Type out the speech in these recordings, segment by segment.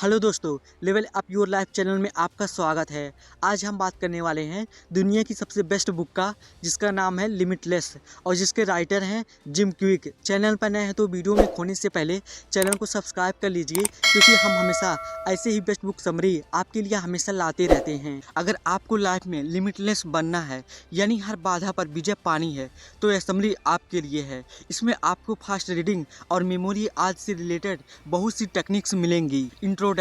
Hello दोस्तों, level up your life channel में आपका स्वागत है। आज हम बात करने वाले हैं दुनिया की सबसे बेस्ट बुक का, जिसका नाम है लिमिटलेस और जिसके राइटर हैं जिम क्विक। चैनल पर नए हैं तो वीडियो में खोने से पहले चैनल को सब्सक्राइब कर लीजिए, क्योंकि हम हमेशा ऐसे ही बेस्ट बुक समरी आपके लिए हमेशा लाते रहते हैं। अगर आपको लाइफ में लिमिटलेस बनना है, यानी हर बाधा पर विजय पानी है, तो यह समरी आपके लिए है। इसमें आपको फास्ट रीडिंग और मेमोरी आज से रिलेटेड बहुत सी टेक्निक्स मिलेंगी। इंट्रोडक्शन।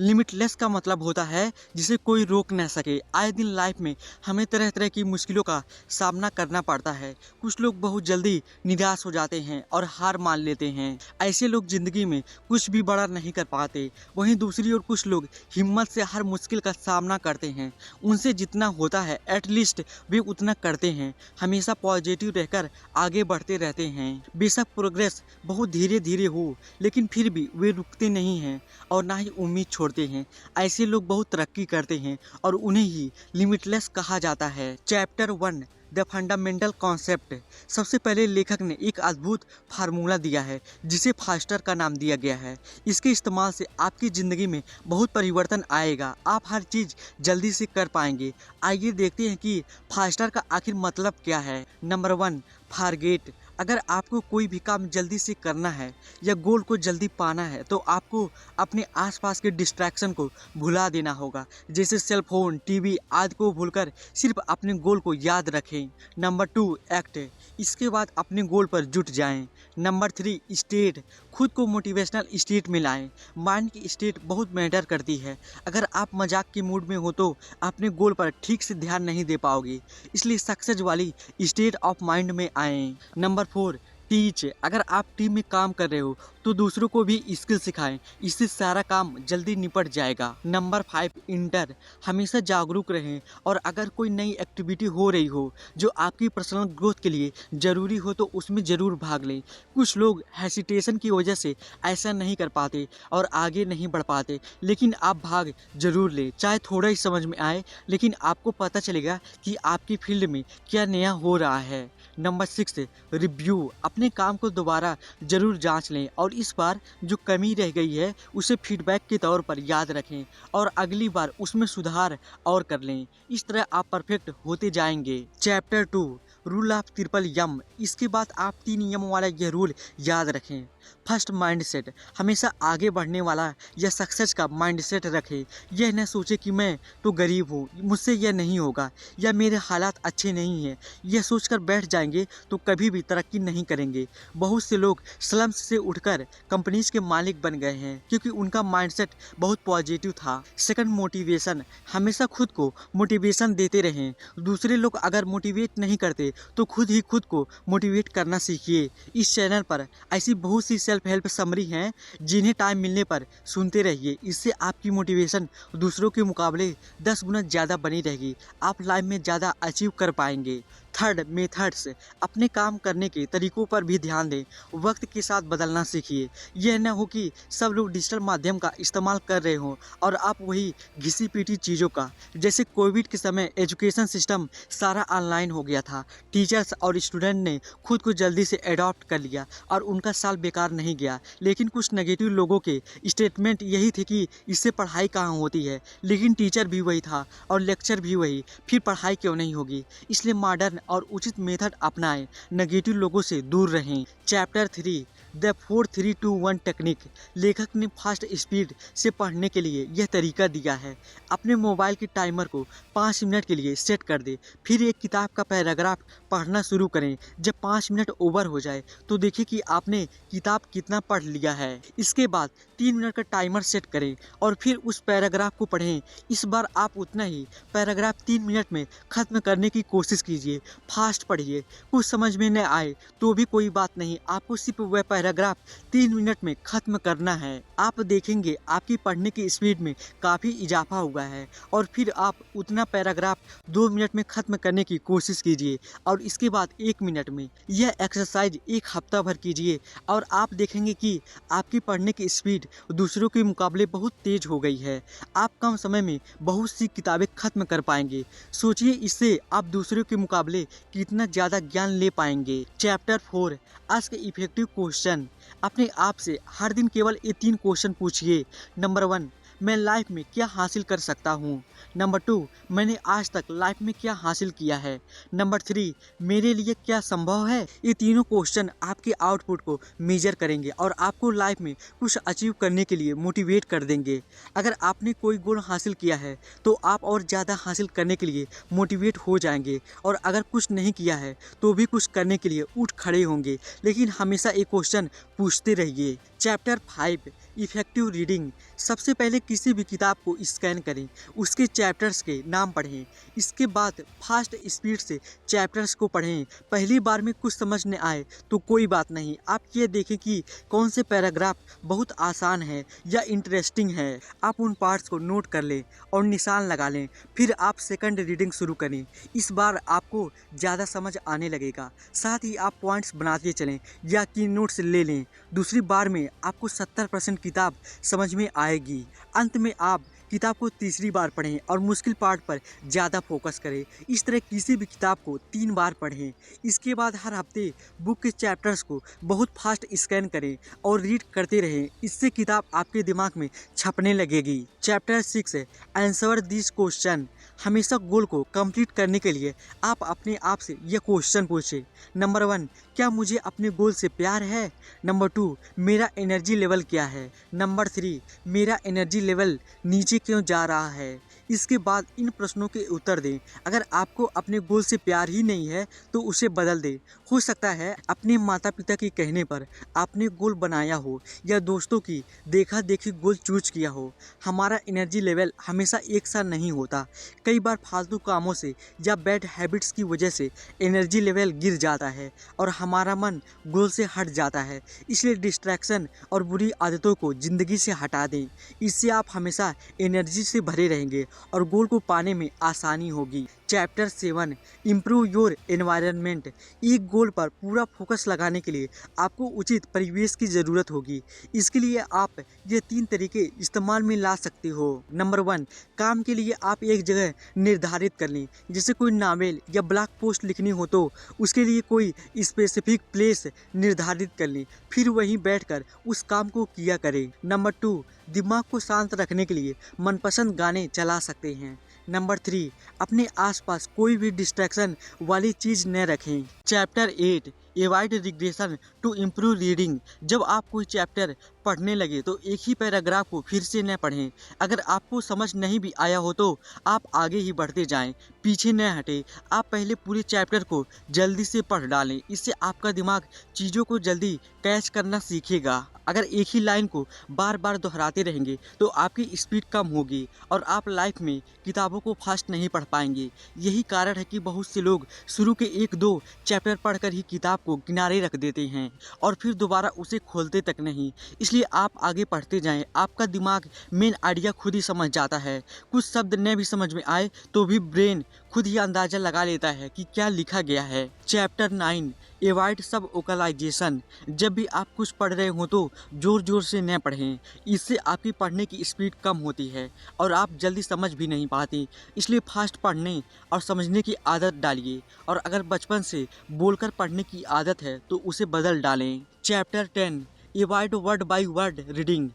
लिमिटलेस का मतलब होता है जिसे कोई रोक न सके। आए दिन लाइफ में हमें तरह तरह की मुश्किलों का सामना करना पड़ता है। कुछ लोग बहुत जल्दी निराश हो जाते हैं और हार मान लेते हैं। ऐसे लोग जिंदगी में कुछ भी बड़ा नहीं कर पाते। वहीं दूसरी ओर कुछ लोग हिम्मत से हर मुश्किल का सामना करते हैं। उनसे जितना होता है एटलीस्ट वे उतना करते हैं। हमेशा पॉजिटिव रहकर आगे बढ़ते रहते हैं। बेशक प्रोग्रेस बहुत धीरे धीरे हो, लेकिन फिर भी वे रुकते नहीं हैं और ना ही उम्मीद छोड़ते हैं। ऐसे लोग बहुत तरक्की करते हैं और उन्हें ही लिमिटलेस कहा जाता है। Chapter 1 the fundamental concept. सबसे पहले लेखक ने एक अद्भुत फार्मूला दिया है, जिसे फास्टर का नाम दिया गया है। इसके इस्तेमाल से आपकी ज़िंदगी में बहुत परिवर्तन आएगा। आप हर चीज़ जल्दी से कर पाएंगे। आइए देखते हैं कि फास्टर का आखिर मतलब क्या है। Number 1, forget. अगर आपको कोई भी काम जल्दी से करना है या गोल को जल्दी पाना है, तो आपको अपने आसपास के डिस्ट्रैक्शन को भुला देना होगा, जैसे सेल फोन, टीवी आदि को भूलकर सिर्फ अपने गोल को याद रखें। Number 2, act. इसके बाद अपने गोल पर जुट जाएं। Number 3, state. खुद को मोटिवेशनल स्टेट में लाएं। माइंड की स्टेट बहुत मैटर करती है। अगर आप मजाक के मूड में हो तो अपने गोल पर ठीक से ध्यान नहीं दे पाओगे, इसलिए सक्सेस वाली स्टेट ऑफ माइंड में आएं। Number 4, teach. अगर आप टीम में काम कर रहे हो तो दूसरों को भी स्किल सिखाएं, इससे सारा काम जल्दी निपट जाएगा। Number 5, inter. हमेशा जागरूक रहें और अगर कोई नई एक्टिविटी हो रही हो जो आपकी पर्सनल ग्रोथ के लिए ज़रूरी हो तो उसमें ज़रूर भाग लें। कुछ लोग हेसिटेशन की वजह से ऐसा नहीं कर पाते और आगे नहीं बढ़ पाते, लेकिन आप भाग जरूर लें। चाहे थोड़ा ही समझ में आए, लेकिन आपको पता चलेगा कि आपकी फील्ड में क्या नया हो रहा है। Number 6, review. अपने काम को दोबारा ज़रूर जांच लें और इस बार जो कमी रह गई है उसे फीडबैक के तौर पर याद रखें और अगली बार उसमें सुधार और कर लें। इस तरह आप परफेक्ट होते जाएंगे। चैप्टर 2 रूल ऑफ ट्रिपल यम। इसके बाद आप 3 यम वाला यह रूल याद रखें। First, mindset. हमेशा आगे बढ़ने वाला या सक्सेस का माइंडसेट रखें। यह न सोचे कि मैं तो गरीब हूँ, मुझसे यह नहीं होगा, या मेरे हालात अच्छे नहीं हैं। यह सोचकर बैठ जाएंगे तो कभी भी तरक्की नहीं करेंगे। बहुत से लोग स्लम्स से उठकर कंपनीज के मालिक बन गए हैं, क्योंकि उनका माइंडसेट बहुत पॉजिटिव था। Second, motivation. हमेशा खुद को मोटिवेशन देते रहें। दूसरे लोग अगर मोटिवेट नहीं करते तो खुद ही खुद को मोटिवेट करना सीखिए। इस चैनल पर ऐसी बहुत सी सेल्फ हेल्प समरी हैं, जिन्हें टाइम मिलने पर सुनते रहिए। इससे आपकी मोटिवेशन दूसरों के मुकाबले 10 गुना ज़्यादा बनी रहेगी। आप लाइफ में ज़्यादा अचीव कर पाएंगे। Third, methods. अपने काम करने के तरीकों पर भी ध्यान दें। वक्त के साथ बदलना सीखिए। यह न हो कि सब लोग डिजिटल माध्यम का इस्तेमाल कर रहे हों और आप वही घिसी पीटी चीज़ों का। जैसे कोविड के समय एजुकेशन सिस्टम सारा ऑनलाइन हो गया था। टीचर्स और स्टूडेंट ने खुद को जल्दी से एडॉप्ट कर लिया और उनका साल बेकार नहीं गया। लेकिन कुछ नेगेटिव लोगों के स्टेटमेंट यही थे कि इससे पढ़ाई कहाँ होती है, लेकिन टीचर भी वही था और लेक्चर भी वही, फिर पढ़ाई क्यों नहीं होगी। इसलिए मॉडर्न और उचित मेथड अपनाएं, नेगेटिव लोगों से दूर रहें। Chapter 3 the 4-3-2-1 technique. लेखक ने फास्ट स्पीड से पढ़ने के लिए यह तरीका दिया है। अपने मोबाइल के टाइमर को 5 मिनट के लिए सेट कर दें, फिर एक किताब का पैराग्राफ पढ़ना शुरू करें। जब 5 मिनट ओवर हो जाए तो देखिए कि आपने किताब कितना पढ़ लिया है। इसके बाद 3 मिनट का टाइमर सेट करें और फिर उस पैराग्राफ को पढ़ें। इस बार आप उतना ही पैराग्राफ 3 मिनट में ख़त्म करने की कोशिश कीजिए। फास्ट पढ़िए। कुछ समझ में न आए तो भी कोई बात नहीं, आपको सिर्फ वह पैराग्राफ 3 मिनट में ख़त्म करना है। आप देखेंगे आपकी पढ़ने की स्पीड में काफ़ी इजाफा हुआ है। और फिर आप उतना पैराग्राफ 2 मिनट में ख़त्म करने की कोशिश कीजिए और इसके बाद 1 मिनट में। यह एक्सरसाइज 1 हफ्ता भर कीजिए और आप देखेंगे कि आपकी पढ़ने की स्पीड दूसरों के मुकाबले बहुत तेज हो गई है। आप कम समय में बहुत सी किताबें ख़त्म कर पाएंगे। सोचिए, इससे आप दूसरों के मुकाबले से कितना ज़्यादा ज्ञान ले पाएंगे। Chapter 4, ask effective question. अपने आप से हर दिन केवल ये 3 क्वेश्चन पूछिए। नंबर 1, मैं लाइफ में क्या हासिल कर सकता हूँ। नंबर 2, मैंने आज तक लाइफ में क्या हासिल किया है। नंबर 3, मेरे लिए क्या संभव है। ये तीनों क्वेश्चन आपके आउटपुट को मेजर करेंगे और आपको लाइफ में कुछ अचीव करने के लिए मोटिवेट कर देंगे। अगर आपने कोई गोल हासिल किया है तो आप और ज़्यादा हासिल करने के लिए मोटिवेट हो जाएंगे, और अगर कुछ नहीं किया है तो भी कुछ करने के लिए उठ खड़े होंगे। लेकिन हमेशा एक क्वेश्चन पूछते रहिए। Chapter 5, effective reading. सबसे पहले किसी भी किताब को स्कैन करें, उसके चैप्टर्स के नाम पढ़ें। इसके बाद फास्ट स्पीड से चैप्टर्स को पढ़ें। पहली बार में कुछ समझ न आए तो कोई बात नहीं, आप ये देखें कि कौन से पैराग्राफ बहुत आसान है या इंटरेस्टिंग है। आप उन पार्ट्स को नोट कर लें और निशान लगा लें। फिर आप सेकंड रीडिंग शुरू करें। इस बार आपको ज़्यादा समझ आने लगेगा। साथ ही आप पॉइंट्स बनाते चलें या की नोट्स ले लें। दूसरी बार में आपको 70% किताब समझ में आएगी। अंत में आप किताब को तीसरी बार पढ़ें और मुश्किल पार्ट पर ज़्यादा फोकस करें। इस तरह किसी भी किताब को 3 बार पढ़ें। इसके बाद हर हफ्ते बुक के चैप्टर्स को बहुत फास्ट स्कैन करें और रीड करते रहें। इससे किताब आपके दिमाग में छपने लगेगी। Chapter 6, answer this question. हमेशा गोल को कंप्लीट करने के लिए आप अपने आप से यह क्वेश्चन पूछें। नंबर 1, क्या मुझे अपने गोल से प्यार है। नंबर 2, मेरा एनर्जी लेवल क्या है। नंबर 3, मेरा एनर्जी लेवल नीचे क्यों जा रहा है। इसके बाद इन प्रश्नों के उत्तर दें। अगर आपको अपने गोल से प्यार ही नहीं है तो उसे बदल दें। हो सकता है अपने माता पिता के कहने पर आपने गोल बनाया हो या दोस्तों की देखा देखी गोल चूज किया हो। हमारा एनर्जी लेवल हमेशा एक सा नहीं होता। कई बार फालतू कामों से या बैड हैबिट्स की वजह से एनर्जी लेवल गिर जाता है और हमारा मन गोल से हट जाता है। इसलिए डिस्ट्रैक्शन और बुरी आदतों को ज़िंदगी से हटा दें। इससे आप हमेशा एनर्जी से भरे रहेंगे और गोल को पाने में आसानी होगी। Chapter 7, improve your environment. एक गोल पर पूरा फोकस लगाने के लिए आपको उचित परिवेश की ज़रूरत होगी। इसके लिए आप ये 3 तरीके इस्तेमाल में ला सकते हो। नंबर 1, काम के लिए आप एक जगह निर्धारित कर लें। जैसे कोई नावल या ब्लॉग पोस्ट लिखनी हो तो उसके लिए कोई स्पेसिफिक प्लेस निर्धारित कर लें, फिर वहीं बैठकर उस काम को किया करें। नंबर 2, दिमाग को शांत रखने के लिए मनपसंद गाने चला सकते हैं। नंबर 3, अपने आसपास कोई भी डिस्ट्रैक्शन वाली चीज़ न रखें। Chapter 8, avoid regression to improve reading. जब आप कोई चैप्टर पढ़ने लगे तो एक ही पैराग्राफ को फिर से न पढ़ें। अगर आपको समझ नहीं भी आया हो तो आप आगे ही बढ़ते जाएं, पीछे न हटें। आप पहले पूरे चैप्टर को जल्दी से पढ़ डालें। इससे आपका दिमाग चीज़ों को जल्दी कैच करना सीखेगा। अगर एक ही लाइन को बार बार दोहराते रहेंगे तो आपकी स्पीड कम होगी और आप लाइफ में किताबों को फास्ट नहीं पढ़ पाएंगे। यही कारण है कि बहुत से लोग शुरू के 1-2 चैप्टर पढ़कर ही किताब को किनारे रख देते हैं और फिर दोबारा उसे खोलते तक नहीं। इसलिए आप आगे पढ़ते जाएं। आपका दिमाग मेन आइडिया खुद ही समझ जाता है। कुछ शब्द न भी समझ में आए तो भी ब्रेन खुद ही अंदाजा लगा लेता है कि क्या लिखा गया है। चैप्टर 9, एवॉइड सब ओकलाइजेशन। जब भी आप कुछ पढ़ रहे हो तो जोर जोर से न पढ़ें। इससे आपकी पढ़ने की स्पीड कम होती है और आप जल्दी समझ भी नहीं पाते। इसलिए फास्ट पढ़ने और समझने की आदत डालिए, और अगर बचपन से बोलकर पढ़ने की आदत है तो उसे बदल डालें। Chapter 10, avoid word by word reading.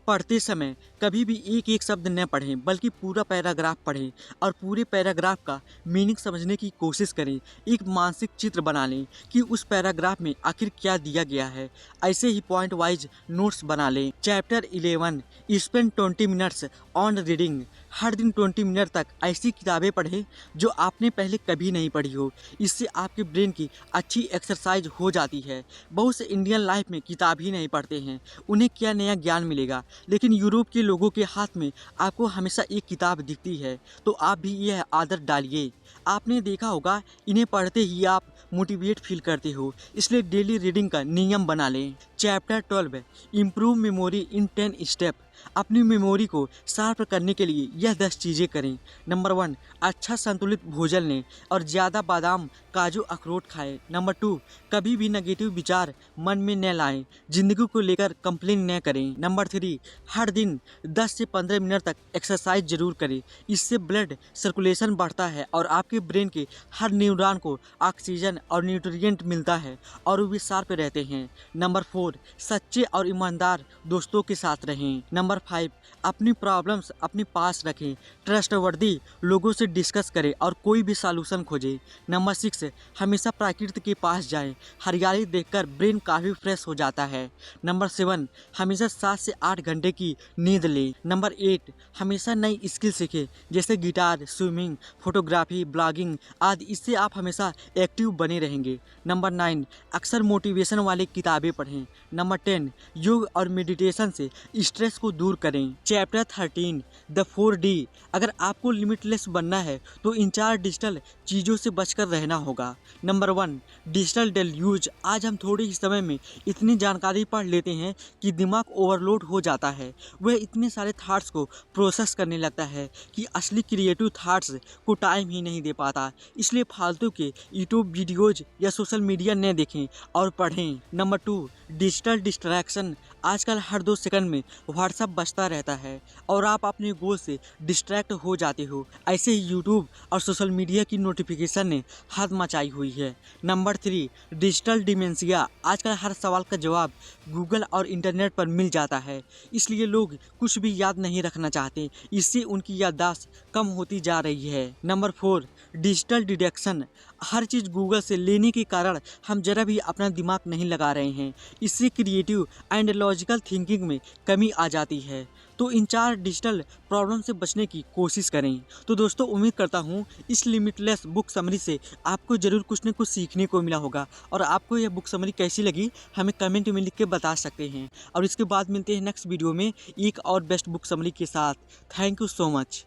पढ़ते समय कभी भी एक एक शब्द न पढ़ें बल्कि पूरा पैराग्राफ पढ़ें और पूरे पैराग्राफ का मीनिंग समझने की कोशिश करें। एक मानसिक चित्र बना लें कि उस पैराग्राफ में आखिर क्या दिया गया है। ऐसे ही पॉइंट वाइज नोट्स बना लें। Chapter 11, spend 20 minutes on reading. हर दिन 20 मिनट तक ऐसी किताबें पढ़ें जो आपने पहले कभी नहीं पढ़ी हो। इससे आपके ब्रेन की अच्छी एक्सरसाइज हो जाती है। बहुत से इंडियन लाइफ में किताब ही नहीं पढ़ते हैं, उन्हें क्या नया ज्ञान मिलेगा। लेकिन यूरोप के लोगों के हाथ में आपको हमेशा एक किताब दिखती है, तो आप भी यह आदत डालिए। आपने देखा होगा इन्हें पढ़ते ही आप मोटिवेट फील करते हो, इसलिए डेली रीडिंग का नियम बना लें। Chapter 12, improve memory in 10 step. अपनी मेमोरी को शार्प करने के लिए यह 10 चीज़ें करें। नंबर 1, अच्छा संतुलित भोजन लें और ज़्यादा बादाम काजू अखरोट खाएं। नंबर 2, कभी भी नेगेटिव विचार मन में न लाएं, जिंदगी को लेकर कंप्लेन न करें। नंबर 3, हर दिन 10 से 15 मिनट तक एक्सरसाइज जरूर करें, इससे ब्लड सर्कुलेशन बढ़ता है और आपके ब्रेन के हर न्यूरॉन को ऑक्सीजन और न्यूट्रिएंट मिलता है और वो भी शार्प रहते हैं। नंबर 4, सच्चे और ईमानदार दोस्तों के साथ रहें। नंबर 5, अपनी प्रॉब्लम्स अपने पास रखें, ट्रस्टवर्दी लोगों से डिस्कस करें और कोई भी सॉल्यूशन खोजें। नंबर 6, हमेशा प्रकृति के पास जाएं, हरियाली देखकर ब्रेन काफ़ी फ्रेश हो जाता है। नंबर 7, हमेशा 7 से 8 घंटे की नींद लें। नंबर 8, हमेशा नई स्किल सीखें, जैसे गिटार, स्विमिंग, फोटोग्राफी, ब्लॉगिंग आदि, इससे आप हमेशा एक्टिव बने रहेंगे। नंबर 9, अक्सर मोटिवेशन वाली किताबें पढ़ें। नंबर 10, योग और मेडिटेशन से स्ट्रेस को दूर करें। Chapter 13, the 4D। अगर आपको लिमिटलेस बनना है तो इन 4 डिजिटल चीज़ों से बचकर रहना होगा। Number 1, digital deluge. आज हम थोड़े ही समय में इतनी जानकारी पढ़ लेते हैं कि दिमाग ओवरलोड हो जाता है। वह इतने सारे थाट्स को प्रोसेस करने लगता है कि असली क्रिएटिव थाट्स को टाइम ही नहीं दे पाता। इसलिए फालतू के यूट्यूब वीडियोज या सोशल मीडिया न देखें और पढ़ें। Number 2, digital distraction. आजकल हर 2 सेकंड में व्हाट्सएप बजता रहता है और आप अपने गोल से डिस्ट्रैक्ट हो जाते हो। ऐसे ही यूट्यूब और सोशल मीडिया की नोटिफिकेशन ने हद मचाई हुई है। Number 3, digital dementia. आजकल हर सवाल का जवाब गूगल और इंटरनेट पर मिल जाता है, इसलिए लोग कुछ भी याद नहीं रखना चाहते। इससे उनकी याददाश्त कम होती जा रही है। Number 4, digital deduction. हर चीज़ गूगल से लेने के कारण हम जरा भी अपना दिमाग नहीं लगा रहे हैं। इससे क्रिएटिव एंड लॉजिकल थिंकिंग में कमी आ जाती है। तो इन 4 डिजिटल प्रॉब्लम से बचने की कोशिश करें। तो दोस्तों, उम्मीद करता हूँ इस लिमिटलेस बुक समरी से आपको ज़रूर कुछ न कुछ सीखने को मिला होगा। और आपको यह बुक समरी कैसी लगी हमें कमेंट में लिख के बता सकते हैं। और इसके बाद मिलते हैं नेक्स्ट वीडियो में एक और बेस्ट बुक समरी के साथ। Thank you so much.